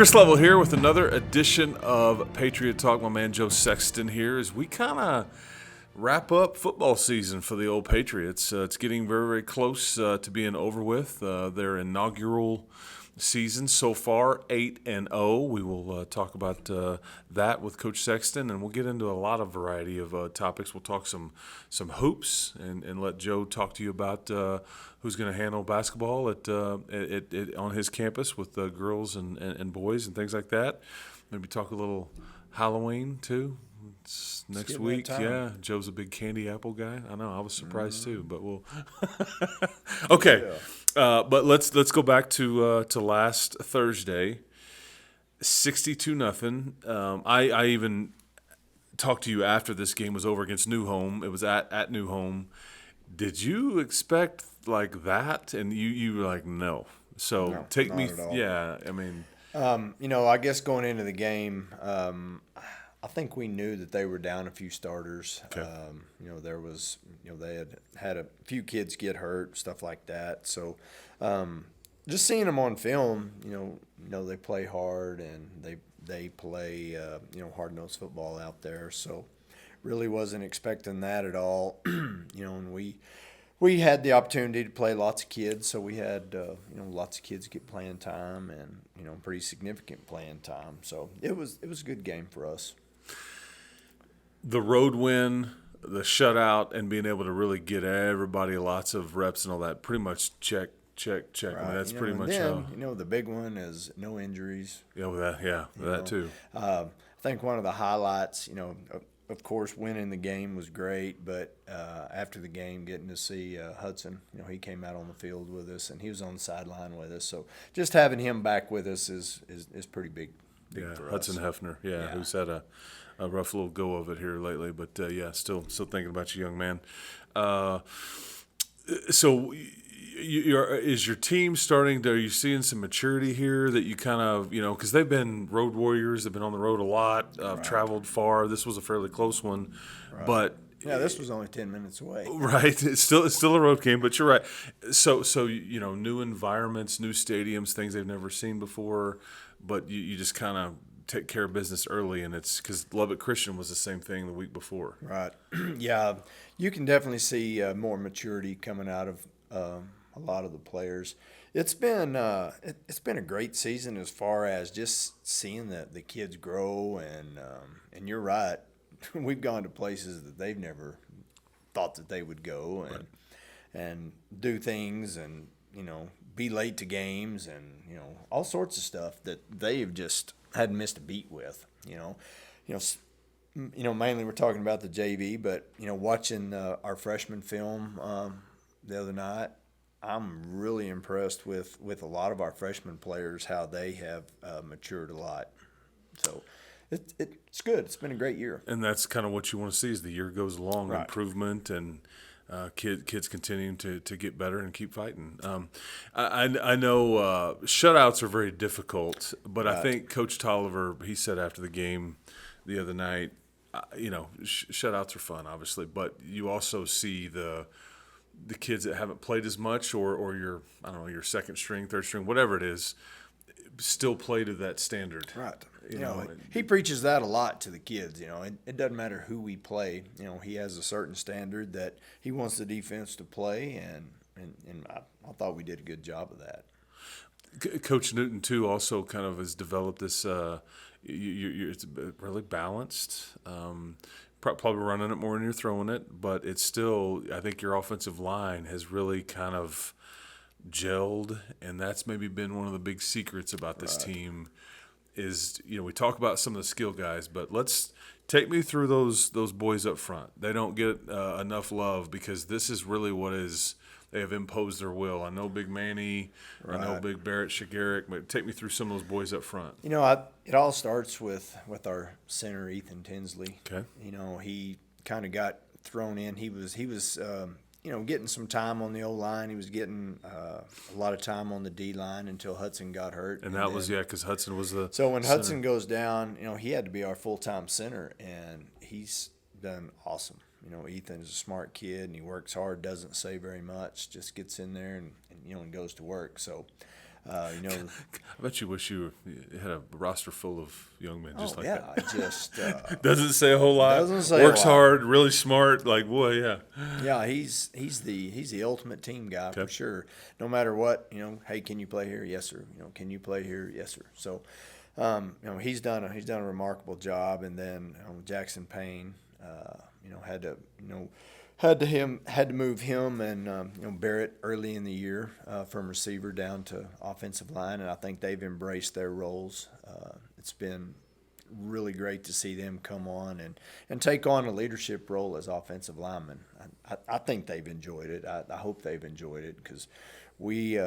Chris Level here with another edition of Patriot Talk. My man Joe Sexton here as we kind of wrap up football season for the old Patriots. It's getting very, very close to being over with. Their inaugural season so far, 8-0. We will talk about that with Coach Sexton, and we'll get into a lot of variety of topics. We'll talk some hoops and let Joe talk to you about who's going to handle basketball on his campus with girls and boys and things like that. Maybe talk a little Halloween too. It's next week. Yeah, Joe's a big candy apple guy. I know. I was surprised too, but we'll. Okay, but let's go back to last Thursday. 62-0. I even talked to you after this game was over against New Home. It was at New Home. Did you expect like that? And you were like, no. So No, take not me. at all. Yeah, I mean. I guess going into the game, I think we knew that they were down a few starters. Okay. There was, they had a few kids get hurt, stuff like that. So, just seeing them on film, they play hard and they play, hard-nosed football out there. So, really wasn't expecting that at all. And we had the opportunity to play lots of kids, so we had lots of kids get playing time and pretty significant playing time. So it was a good game for us. The road win, the shutout, and being able to really get everybody lots of reps and all that, pretty much check. Right. I mean, that's pretty much then, how. the big one is no injuries. That too. I think one of the highlights, of course, winning the game was great, but after the game, getting to see Hudson, he came out on the field with us, and he was on the sideline with us. So just having him back with us is pretty big for Hudson us. Hefner, who's had a rough little go of it here lately, but still thinking about you, young man. So. Is your team starting to? Are you seeing some maturity here that you kind of because they've been road warriors, they've been on the road a lot, traveled far. This was a fairly close one, but this was only 10 minutes away. Right, it's still a road game, but you're right. So new environments, new stadiums, things they've never seen before, but you just kind of take care of business early, and it's because Lubbock Christian was the same thing the week before. Right. Yeah, you can definitely see more maturity coming out of. A lot of the players. It's been a great season as far as just seeing the kids grow and you're right. We've gone to places that they've never thought that they would go and do things and be late to games and all sorts of stuff that they've just hadn't missed a beat with. Mainly we're talking about the JV, but watching our freshman film the other night. I'm really impressed with a lot of our freshman players, how they have matured a lot. So it's good. It's been a great year. And that's kind of what you want to see as the year goes along, Right. Improvement and kids continuing to get better and keep fighting. I know shutouts are very difficult, but Right. I think Coach Tolliver, he said after the game the other night, shutouts are fun, obviously, but you also see the kids that haven't played as much or your your second string, third string, whatever it is, still play to that standard. Right. He preaches that a lot to the kids. It doesn't matter who we play. He has a certain standard that he wants the defense to play, and I thought we did a good job of that. Coach Newton too also kind of has developed this. It's really balanced. Probably running it more than you're throwing it, but it's still, I think your offensive line has really kind of gelled, and that's maybe been one of the big secrets about this team is, we talk about some of the skill guys, but let's take me through those boys up front. They don't get enough love because this is really what is – they have imposed their will. I know Big Manny, Right. I know Big Barrett Shigerick, but take me through some of those boys up front. It all starts with our center, Ethan Tinsley. Okay. He kind of got thrown in. He was getting some time on the O-line. He was getting a lot of time on the D-line until Hudson got hurt. And that was, because Hudson was the So when center. Hudson goes down, he had to be our full-time center, and he's done awesome. Ethan's a smart kid, and he works hard, doesn't say very much, just gets in there and goes to work. So You know. I bet you wish you had a roster full of young men just like yeah, that. just Doesn't say a whole lot. Doesn't say Works a lot. hard, really smart. Like, boy, yeah. Yeah, he's the ultimate team guy for Okay. sure. No matter what, you know, hey, can you play here? Yes, sir. You know, can you play here? Yes, sir. So, you know, he's done a remarkable job. And then Jackson Payne, you know, had to move him and you know, Barrett early in the year from receiver down to offensive line, and I think they've embraced their roles. It's been really great to see them come on and take on a leadership role as offensive linemen. I think they've enjoyed it. I hope they've enjoyed it because we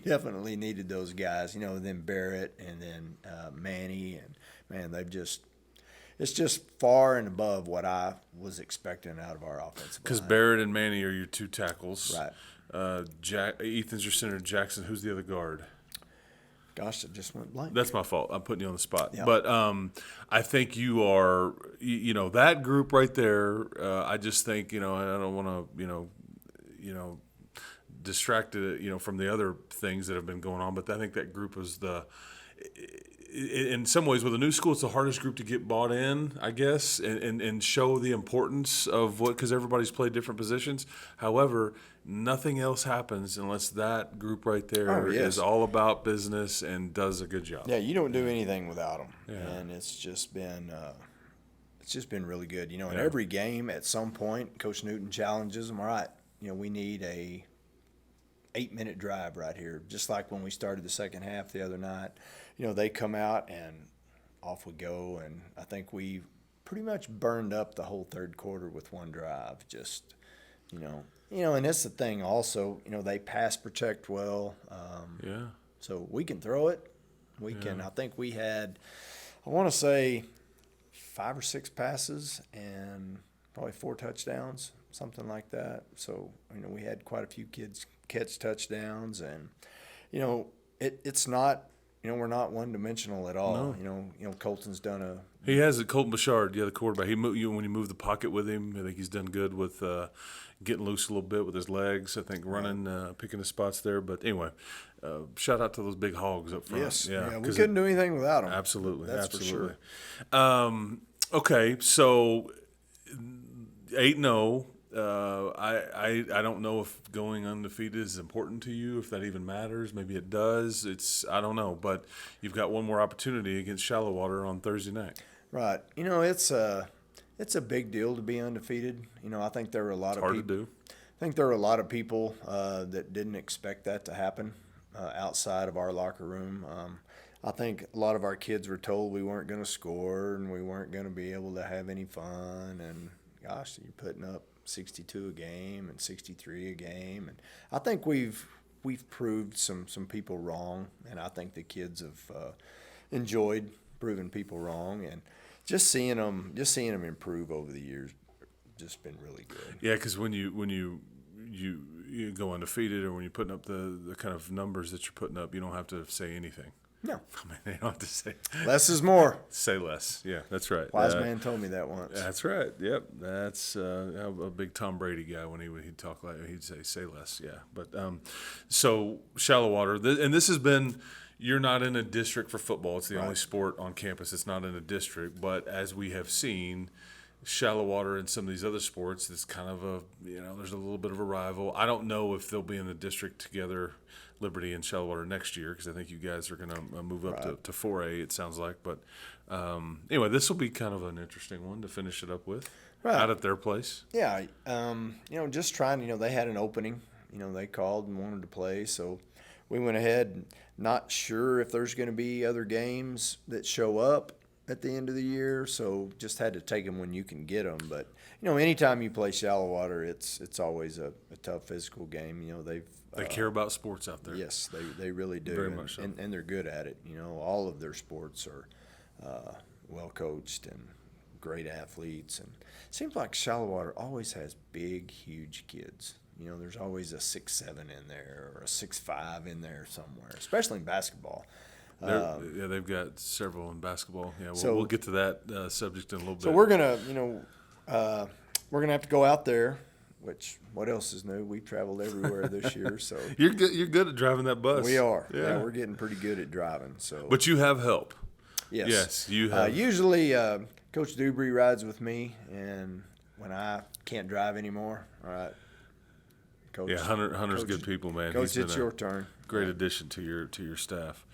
definitely needed those guys. You know, then Barrett and then Manny, and man, it's just far and above what I was expecting out of our offensive line. Because Barrett and Manny are your two tackles. Right. Ethan's your center. Jackson, who's the other guard? Gosh, it just went blank. That's my fault. I'm putting you on the spot. Yeah. But I think you are, you know, that group right there. I just think, you know, I don't want to, you know, distract it, you know, from the other things that have been going on. But I think that group is in some ways, with a new school, it's the hardest group to get bought in, I guess, and show the importance of what, because everybody's played different positions. However, nothing else happens unless that group right there is all about business and does a good job. Yeah, you don't do anything without them, Yeah. and it's just been really good. You know, in every game, at some point, Coach Newton challenges them. All right, you know, we need a 8-minute drive right here, just like when we started the second half the other night. You know, they come out and off we go, and I think we pretty much burned up the whole third quarter with one drive. Just, you know, and that's the thing also. You know, they pass protect well. Yeah. So we can throw it. We can. I think we had, I want to say, 5 or 6 passes and probably 4 touchdowns, something like that. So, you know, we had quite a few kids catch touchdowns, and, you know, it's not, you know, we're not one-dimensional at all. No. You know, Colton's done a – He has it. Colton Bouchard, the quarterback. When you move the pocket with him, I think he's done good with getting loose a little bit with his legs. I think running, picking the spots there. But anyway, shout out to those big hogs up front. Yes. Yeah, we couldn't do anything without them. Absolutely. That's absolutely. for sure. Okay, so 8-0. I don't know if going undefeated is important to you, if that even matters. Maybe it does. I don't know. But you've got one more opportunity against Shallowater on Thursday night. Right. You know, it's a big deal to be undefeated. You know, I think there were a lot of Hard people. to do. I think there were a lot of people that didn't expect that to happen outside of our locker room. I think a lot of our kids were told we weren't going to score and we weren't going to be able to have any fun. And gosh, you're putting up 62 a game and 63 a game, and I think we've proved some people wrong, and I think the kids have enjoyed proving people wrong, and just seeing them improve over the years, just been really good. Yeah, because when you go undefeated, or when you're putting up the kind of numbers that you're putting up, you don't have to say anything. No, I mean, they don't have to say less is more. Say less. Yeah, that's right. Wise man told me that once. That's right. Yep. That's a big Tom Brady guy when he'd talk like he'd say less. Yeah. But so Shallowater, and this has been. You're not in a district for football. It's the only sport on campus that's not in a district. But as we have seen, Shallowater and some of these other sports, it's kind of there's a little bit of a rival. I don't know if they'll be in the district together, Liberty and Shallowater, next year, because I think you guys are going to move up to 4A, it sounds like. But anyway, this will be kind of an interesting one to finish it up with out at their place. Yeah. Just trying, they had an opening. They called and wanted to play, so we went ahead. Not sure if there's going to be other games that show up at the end of the year, so just had to take them when you can get them. But anytime you play Shallowater, it's always a tough physical game. They care about sports out there. Yes, they really do. Very much so. And they're good at it. All of their sports are well coached and great athletes. And it seems like Shallowater always has big, huge kids. There's always a 6'7" in there or a 6'5" in there somewhere, especially in basketball. They've got several in basketball. Yeah, we'll get to that subject in a little bit. So we're gonna have to go out there, which what else is new? We've traveled everywhere this year, so You're good. You're good at driving that bus. we are. Yeah. Yeah, we're getting pretty good at driving. So, But you have help. yes, Yes, you have. usually, Coach Dubry rides with me, and when I can't drive anymore, all right, Coach. Yeah, Hunter's Coach, good people, man. Coach, He's it's been your turn. great addition to your staff.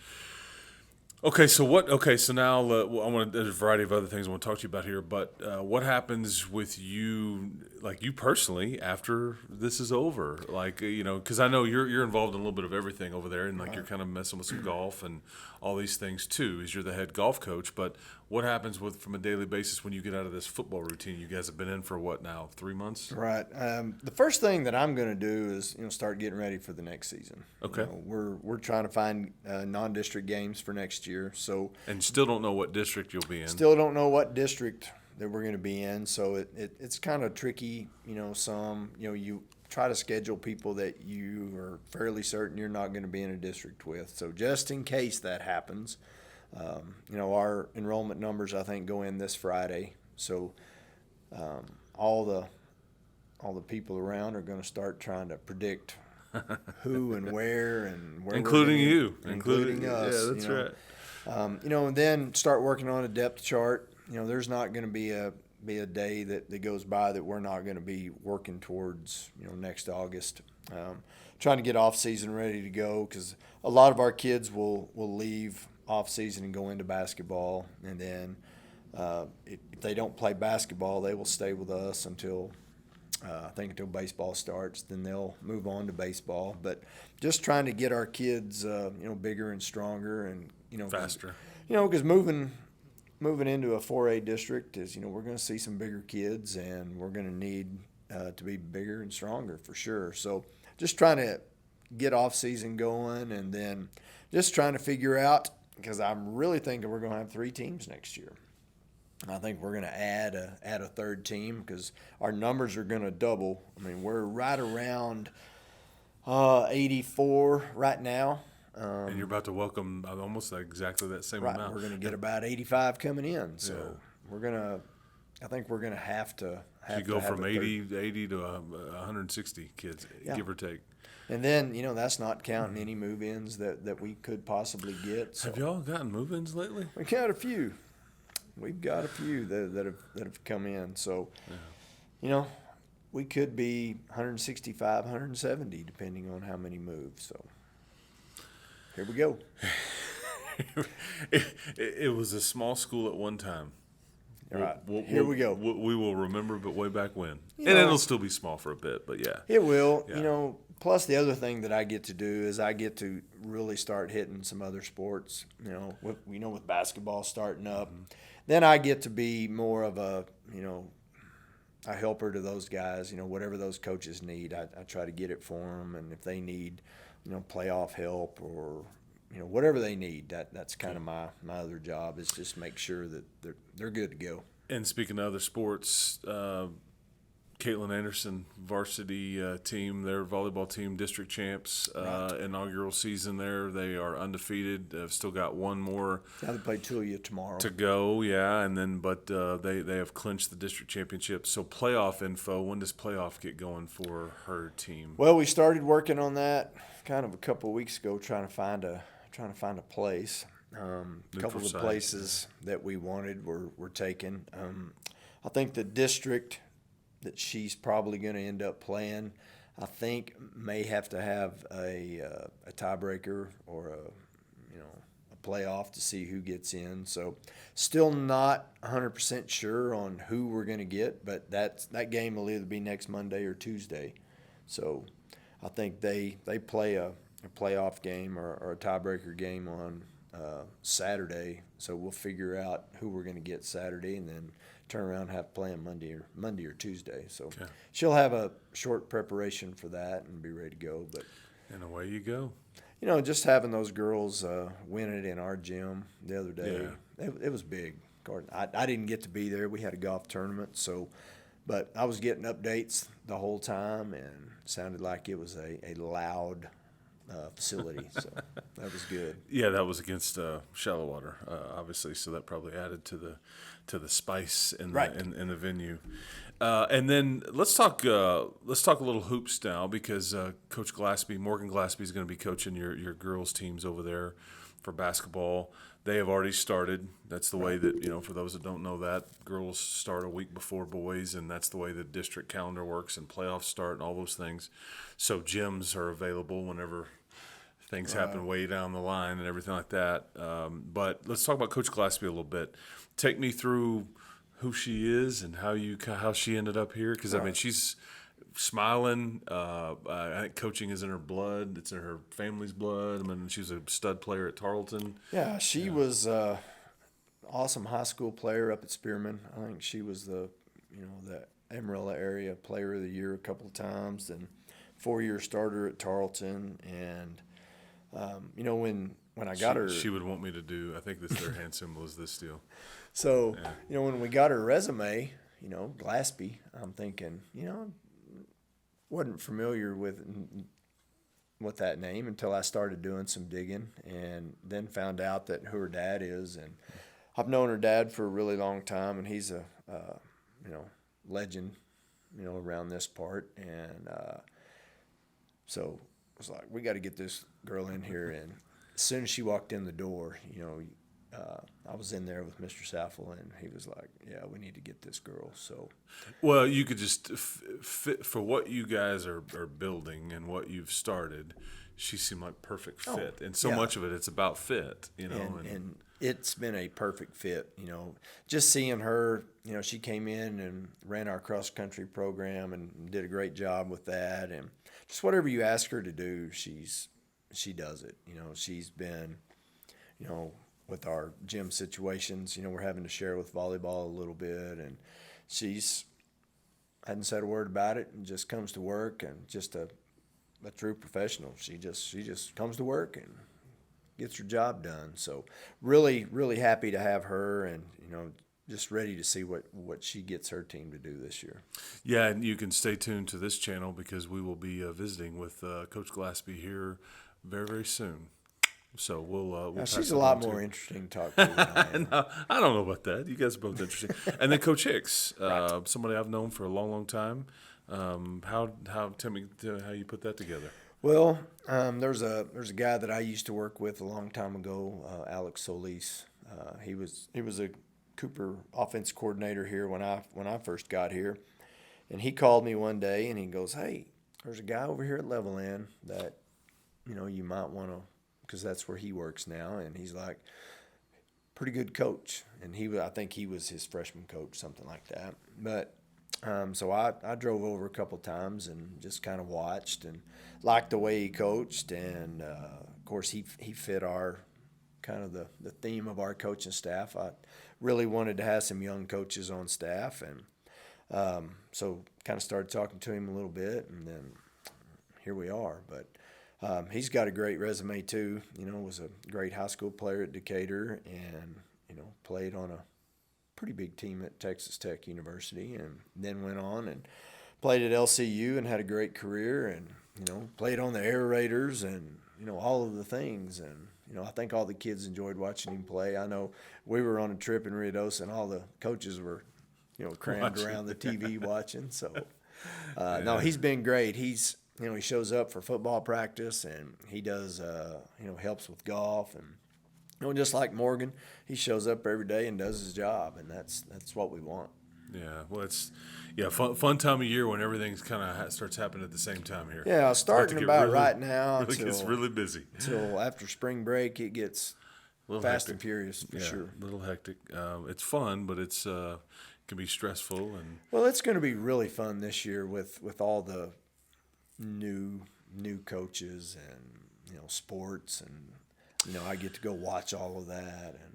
Okay, so what? Okay, so now I want. There's a variety of other things I want to talk to you about here. But what happens with you, like you personally, after this is over? Like because I know you're involved in a little bit of everything over there, and like you're kind of messing with some golf and all these things too. As you're the head golf coach, but what happens from a daily basis when you get out of this football routine? You guys have been in for what now? 3 months? Right. The first thing that I'm going to do is start getting ready for the next season. Okay. We're trying to find non-district games for next year. So And still don't know what district you'll be in. still don't know what district that we're going to be in. So it's kind of tricky. You try to schedule people that you are fairly certain you're not going to be in a district with. So just in case that happens. Our enrollment numbers, I think, go in this Friday. So all the people around are going to start trying to predict who and where and where. Including you. Including us. Yeah, that's right. And then start working on a depth chart. There's not going to be a day that goes by that we're not going to be working towards, next August. Trying to get off season ready to go because a lot of our kids will leave off season and go into basketball, and then if they don't play basketball, they will stay with us until until baseball starts. Then they'll move on to baseball. But just trying to get our kids bigger and stronger and Faster. Because moving into a 4A district is we're going to see some bigger kids, and we're going to need to be bigger and stronger for sure. So just trying to get off season going, and then just trying to figure out, because I'm really thinking we're going to have 3 teams next year. I think we're going to add a third team because our numbers are going to double. I mean, we're right around 84 right now. And you're about to welcome almost exactly that same Right, amount. we're going to get about 85 coming in. So I think we're going to have to You go from 80 to 160 kids, give or take. And then, that's not counting any move-ins that we could possibly get. So. Have y'all gotten move-ins lately? We got a few. We've got a few that have come in. So, we could be 165, 170, depending on how many move. So, here we go. It was a small school at one time. All right, here we go. We will remember, but way back when. It'll still be with a bit, but yeah. It will. Yeah. Plus the other thing that I get to do is I get to really start hitting some other sports. With basketball starting up, then I get to be more of a helper to those guys. Whatever those coaches need, I try to get it for them, and if they need, playoff help or whatever they need, that's kind of my other job is just make sure that they're good to go. And speaking of other sports, Caitlin Anderson varsity team, their volleyball team, district champs, Right. Inaugural season there. They are undefeated. They've still got one more Now they play Tulia tomorrow. to go, yeah, and then they have clinched the district championship. So playoff info. When does playoff get going for her team? Well, we started working on that kind of a couple of weeks ago, trying to find a place. A couple of the places that we wanted were taken. I think the district that she's probably going to end up playing, I think may have to have a tiebreaker or a playoff to see who gets in. So still not 100% sure on who we're going to get, but that game will either be next Monday or Tuesday. So I think they play a playoff game or a tiebreaker game on Saturday. So we'll figure out who we're going to get Saturday and then turn around and have play on Monday or Tuesday. So She'll have a short preparation for that and be ready to go. But and away you go. Just having those girls win it in our gym the other day, it was big. I didn't get to be there. We had a golf tournament, but I was getting updates the whole time, and it sounded like it was a loud facility. So that was good. Yeah, that was against Shallowater, obviously. So that probably added to the spice in the Right. in the venue. And then let's talk a little hoops now, because Coach Morgan Glaspie is going to be coaching your girls teams over there for basketball. They have already started. That's the way that, for those that don't know that, girls start a week before boys, and that's the way the district calendar works, and playoffs start and all those things. So gyms are available whenever things happen way down the line and everything like that. But let's talk about Coach Glaspie a little bit. Take me through who she is and how she ended up here, because I mean, she's smiling. I think coaching is in her blood. It's in her family's blood. I mean, she's a stud player at Tarleton. Yeah, she was awesome high school player up at Spearman. I think she was the Amarillo area player of the year a couple of times, and 4-year starter at Tarleton. And when I got her, she would want me to do. I think their hand symbol is this deal. So when we got her resume, Glaspie, I'm thinking, wasn't familiar with that name until I started doing some digging, and then found out that who her dad is. And I've known her dad for a really long time, and he's a legend, around this part. And so I was like, we got to get this girl in here. And as soon as she walked in the door, I was in there with Mr. Saffel, and he was like, yeah, we need to get this girl. So, well, you could just fit for what you guys are building and what you've started. She seemed like perfect fit, and so much of it's about fit, and it's been a perfect fit. Just seeing her, she came in and ran our cross country program and did a great job with that, and just whatever you ask her to do, she does it. She's been, with our gym situations, we're having to share with volleyball a little bit, and she's hadn't said a word about it and just comes to work, and just a true professional. She just comes to work and gets her job done. So really, really happy to have her, and just ready to see what she gets her team to do this year. Yeah, and you can stay tuned to this channel, because we will be visiting with Coach Glaspie here very, very soon. So we'll she's a lot more interesting to talk to than I am. No, I don't know about that. You guys are both interesting. And then Coach Hicks, somebody I've known for a long, long time. Tell me how you put that together. Well, there's a guy that I used to work with a long time ago, Alex Solis. He was a Cooper offense coordinator here when I first got here, and he called me one day and he goes, "Hey, there's a guy over here at Levelland that you might want to." Because that's where he works now, and he's like, pretty good coach. And I think he was his freshman coach, something like that. But so I drove over a couple times and just kind of watched and liked the way he coached. And of course, he fit our kind of the theme of our coaching staff. I really wanted to have some young coaches on staff, and so kind of started talking to him a little bit, and then here we are. But he's got a great resume too. Was a great high school player at Decatur, and played on a pretty big team at Texas Tech University, and then went on and played at LCU and had a great career, and played on the Air Raiders, and all of the things. And I think all the kids enjoyed watching him play. I know we were on a trip in Ruidoso, and all the coaches were crammed around the TV watching. So no, he's been great. He's he shows up for football practice, and he does, helps with golf, and just like Morgan, he shows up every day and does his job, and that's what we want. Yeah, well, it's fun time of year when everything's kind of starts happening at the same time here. Yeah, starting about really, right now. It's really busy. Till after spring break, it gets fast hectic. And furious for sure. A little hectic. It's fun, but it's can be stressful. And well, it's going to be really fun this year with all the new coaches and sports, and I get to go watch all of that, and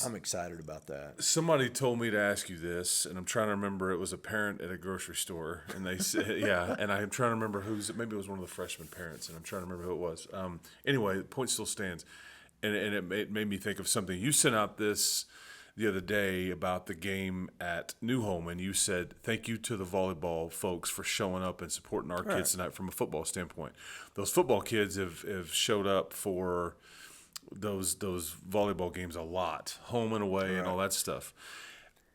I'm excited about that. Somebody told me to ask you this, and I'm trying to remember. It was a parent at a grocery store, and they said, and I'm trying to remember maybe it was one of the freshman parents, and I'm trying to remember who it was. Anyway, the point still stands, and it made me think of something. You sent out this the other day about the game at New Home, and you said thank you to the volleyball folks for showing up and supporting our kids tonight from a football standpoint. Those football kids have showed up for those volleyball games a lot, home and away and all that stuff.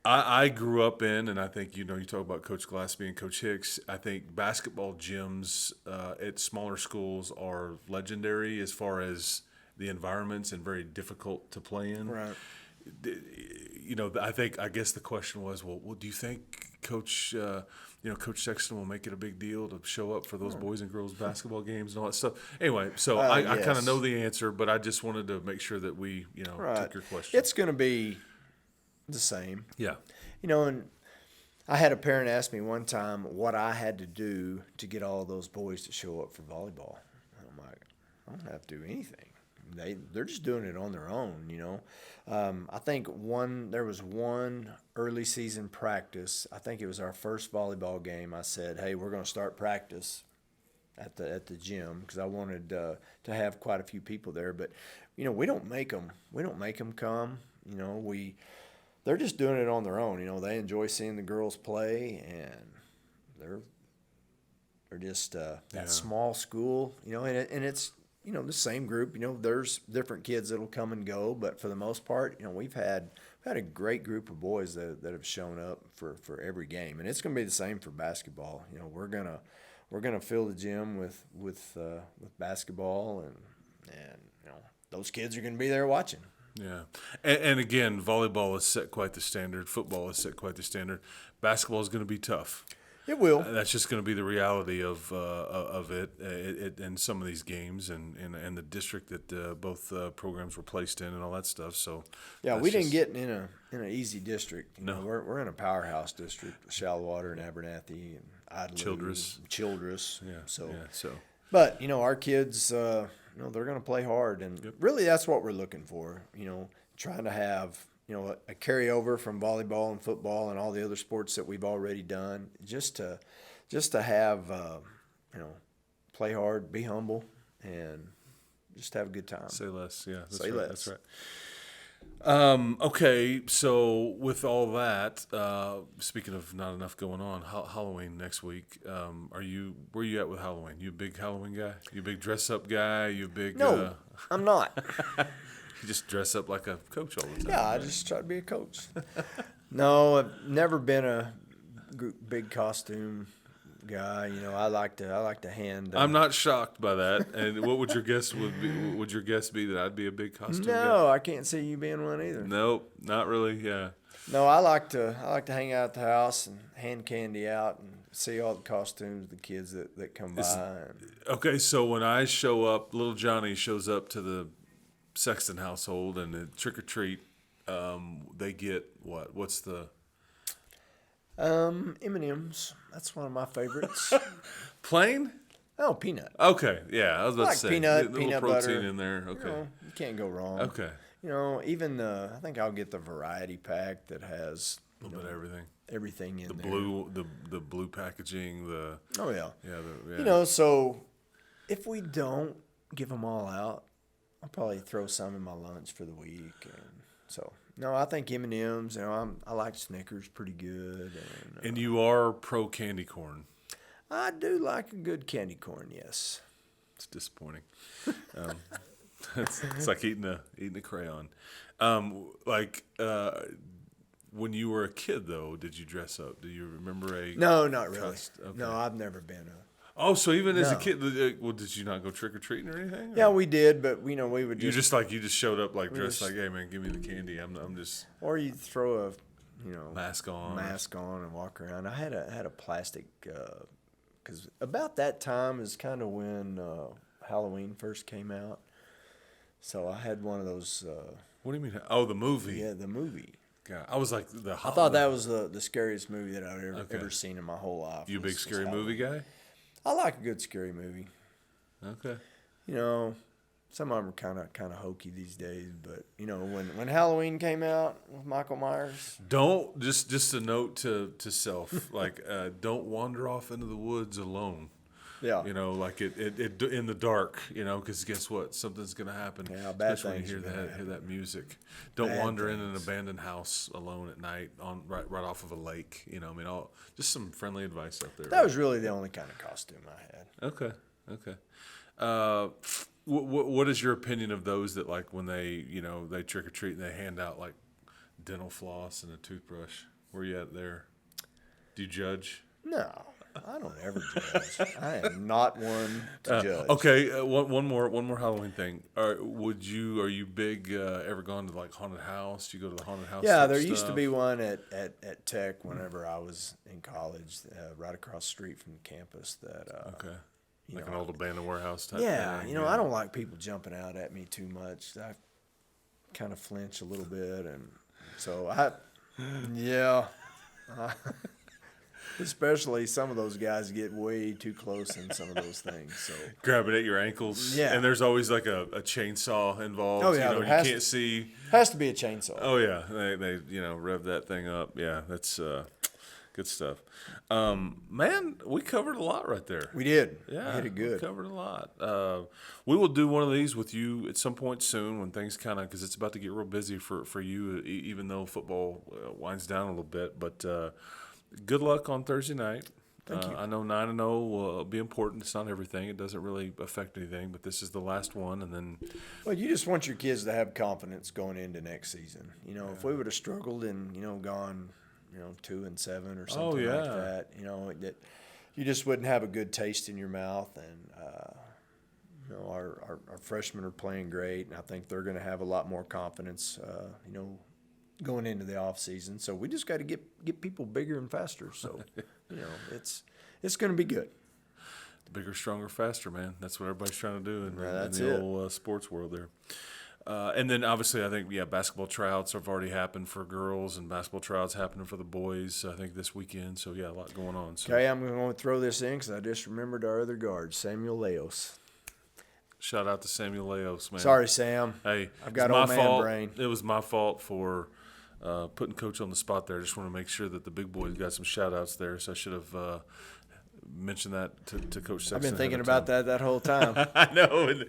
I grew up in, and I think, you talk about Coach Glassby and Coach Hicks. I think basketball gyms at smaller schools are legendary as far as the environments and very difficult to play in. Right. I guess the question was, well, do you think Coach Sexton will make it a big deal to show up for those boys and girls basketball games and all that stuff? Anyway, so I kind of know the answer, but I just wanted to make sure that we, took your question. It's going to be the same. Yeah. And I had a parent ask me one time what I had to do to get all those boys to show up for volleyball. And I'm like, I don't have to do anything. They're just doing it on their own, I think there was one early season practice. I think it was our first volleyball game. I said, hey, we're going to start practice at the gym because I wanted to have quite a few people there. But, we don't make them come. They're just doing it on their own. They enjoy seeing the girls play, and they're just that small school, and it's the same group. There's different kids that'll come and go, but for the most part, we've had a great group of boys that have shown up for every game, and it's going to be the same for basketball. We're gonna fill the gym with basketball, and those kids are going to be there watching. Yeah, and again, volleyball has set quite the standard. Football has set quite the standard. Basketball is going to be tough. It will. That's just going to be the reality of it in some of these games and the district that both programs were placed in and all that stuff. So yeah, we didn't get in an easy district. No, we're in a powerhouse district: Shallowater and Abernathy and Idlewood, Childress. Yeah. So. But our kids, they're going to play hard, and really that's what we're looking for. Trying to have. A carryover from volleyball and football and all the other sports that we've already done, just to have, play hard, be humble, and just have a good time. Say less, yeah. Say less. That's right. Okay, so with all that, speaking of not enough going on, Halloween next week. Where are you at with Halloween? You a big Halloween guy? You a big dress up guy? You a big? No, I'm not. You just dress up like a coach all the time. Yeah, I just try to be a coach. No, I've never been a big costume guy. I like to hand. I'm not shocked by that. And what would your guess be? Would your guess be that I'd be a big costume guy? No, I can't see you being one either. Nope, not really. Yeah. No, I like to hang out at the house and hand candy out and see all the costumes, the kids that come by. Okay, so when I show up, little Johnny shows up to the Sexton household and the trick or treat, they get what? What's the M&M's? That's one of my favorites. Plain? Oh, peanut. Okay, yeah, I was about to say peanut, a little peanut protein butter in there. Okay, you can't go wrong. Okay, even I think I'll get the variety pack that has a little bit of everything. Everything in the there. The blue packaging. Oh yeah. Yeah. So if we don't give them all out, I'll probably throw some in my lunch for the week, and so no, I think M&M's. I like Snickers pretty good. And you are pro candy corn. I do like a good candy corn. Yes. It's disappointing. It's like eating a crayon. When you were a kid, though, did you dress up? Do you remember a? No, not really. Okay. No, I've never been a. Oh, so even as a kid, did you not go trick or treating or anything? Yeah, we did, but we would just. You just showed up dressed like, hey man, give me the candy. I'm just. Or you throw a, mask on and walk around. I had a plastic, because about that time is kind of when Halloween first came out. So I had one of those. What do you mean? Oh, the movie. Yeah, the movie. God, I was like I thought that was the scariest movie that I've ever seen in my whole life. You a big scary movie guy? I like a good scary movie. Okay. Some of them are kind of hokey these days, but when Halloween came out with Michael Myers. Don't just a note to self, don't wander off into the woods alone. Yeah. You know, like it in the dark. You know, because guess what? Something's gonna happen. Yeah, bad especially when you things are gonna hear that music. Don't Bad wander in an things. abandoned house alone at night right off of a lake. You know, I mean, just some friendly advice out there. That was really the only kind of costume I had. Okay. Okay. What is your opinion of those that, like, when they trick or treat and they hand out like dental floss and a toothbrush? Where you at there? Do you judge? No, I don't ever judge. I am not one to judge. Okay. One more Halloween thing. Are you big? Ever gone to like haunted house? Do you go to the haunted house? Yeah, type there used to stuff? be one at Tech whenever I was in college, right across the street from the campus. Okay. You Like know, an old abandoned warehouse type yeah, thing. you know, I don't like people jumping out at me too much. I kind of flinch a little bit, and so yeah. Especially some of those guys get way too close in some of those things. So Grabbing at your ankles. Yeah. And there's always like a chainsaw involved. Oh, yeah, You know, there you has can't to- see. has to be a chainsaw. Oh yeah, they rev that thing up. Yeah, that's good stuff. Man, we covered a lot right there. We did. Yeah, we hit it good. We covered a lot. We will do one of these with you at some point soon when things because it's about to get real busy for you, even though football winds down a little bit. But good luck on Thursday night. Thank you. I know 9-0 will be important. It's not everything. It doesn't really affect anything, but this is the last one, and then Well, you just want your kids to have confidence going into next season. You know, if we would have struggled and gone 2-7 or something like yeah. that, that you just wouldn't have a good taste in your mouth. And our freshmen are playing great, and I think they're going to have a lot more confidence. Going into the off season, so we just got to get people bigger and faster. So, it's going to be good. bigger, stronger, faster, man. That's what everybody's trying to do in that's the it. old sports world there. And then obviously, I think basketball tryouts have already happened for girls, and basketball tryouts happening for the boys. I think this weekend. So yeah, a lot going on. So Okay, I'm going to throw this in because I just remembered our other guard, Samuel Leos. shout out to Samuel Leos, man. Sorry, Sam. Hey, I've got it's old my man fault. brain. It was my fault for putting Coach on the spot there. I just want to make sure that the big boys got some shout outs there. So I should have mentioned that to Coach Sexton. I've been thinking ahead of about that whole time. I know, and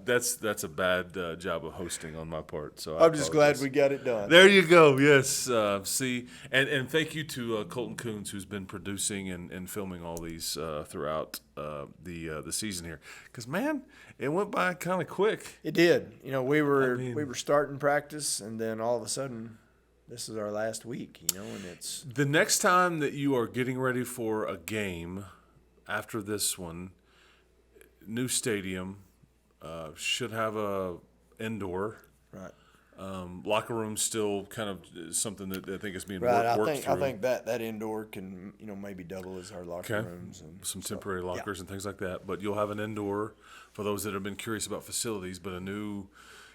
that's a bad job of hosting on my part. So I'm just glad we got it done. There you go. Yes. See, and thank you to Colton Coons, who's been producing and filming all these throughout the season here. Because man, it went by kind of quick. It did. We were starting practice, and then all of a sudden, this is our last week. And it's The next time that you are getting ready for a game after this one, new stadium, should have a indoor. right. Locker room still kind of something that I think is being Right. worked through. I think that indoor can maybe double as our locker Okay. rooms and Some so, temporary lockers and things like that. But you'll have an indoor for those that have been curious about facilities. But a new,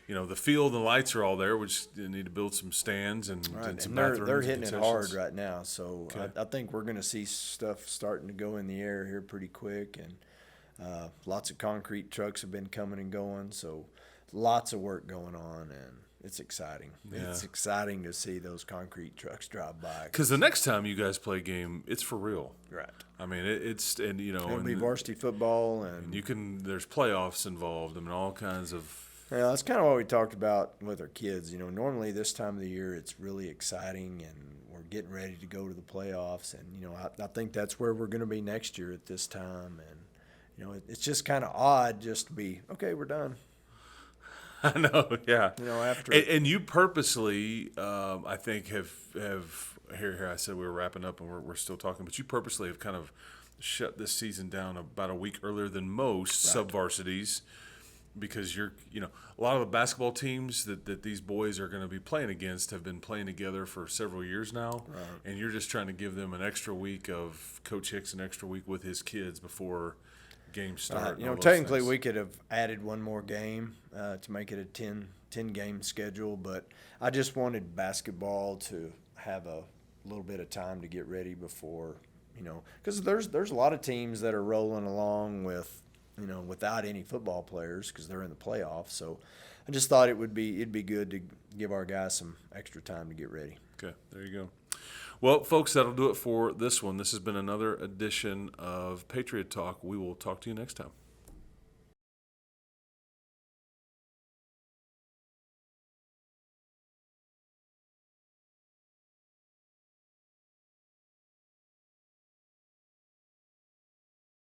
the field and the lights are all there. We just need to build some stands and, Right. and some And bathrooms. they're and hitting it concessions. hard right now, so Okay. I think we're going to see stuff starting to go in the air here pretty quick, and lots of concrete trucks have been coming and going, so lots of work going on, and it's exciting. Yeah. It's exciting to see those concrete trucks drive by. Because the next time you guys play a game, it's for real. Right. I mean, it's It'll be and varsity football, and there's playoffs involved. I mean, all kinds of. yeah, that's kind of what we talked about with our kids. Normally this time of the year it's really exciting, and we're getting ready to go to the playoffs. And I think that's where we're going to be next year at this time. And it's just kind of odd just to be okay. We're done. I know, yeah. After And you purposely, I think, have here. I said we were wrapping up, and we're still talking, but you purposely have kind of shut this season down about a week earlier than most sub-varsities, because a lot of the basketball teams that these boys are going to be playing against have been playing together for several years now, and you're just trying to give them an extra week of Coach Hicks, an extra week with his kids before games start. and all those technically things. we could have added one more game to make it a 10 game schedule, but I just wanted basketball to have a little bit of time to get ready before, because there's a lot of teams that are rolling along with, without any football players because they're in the playoffs. So I just thought it'd be good to give our guys some extra time to get ready. Okay, there you go. Well, folks, that'll do it for this one. This has been another edition of Patriot Talk. We will talk to you next time.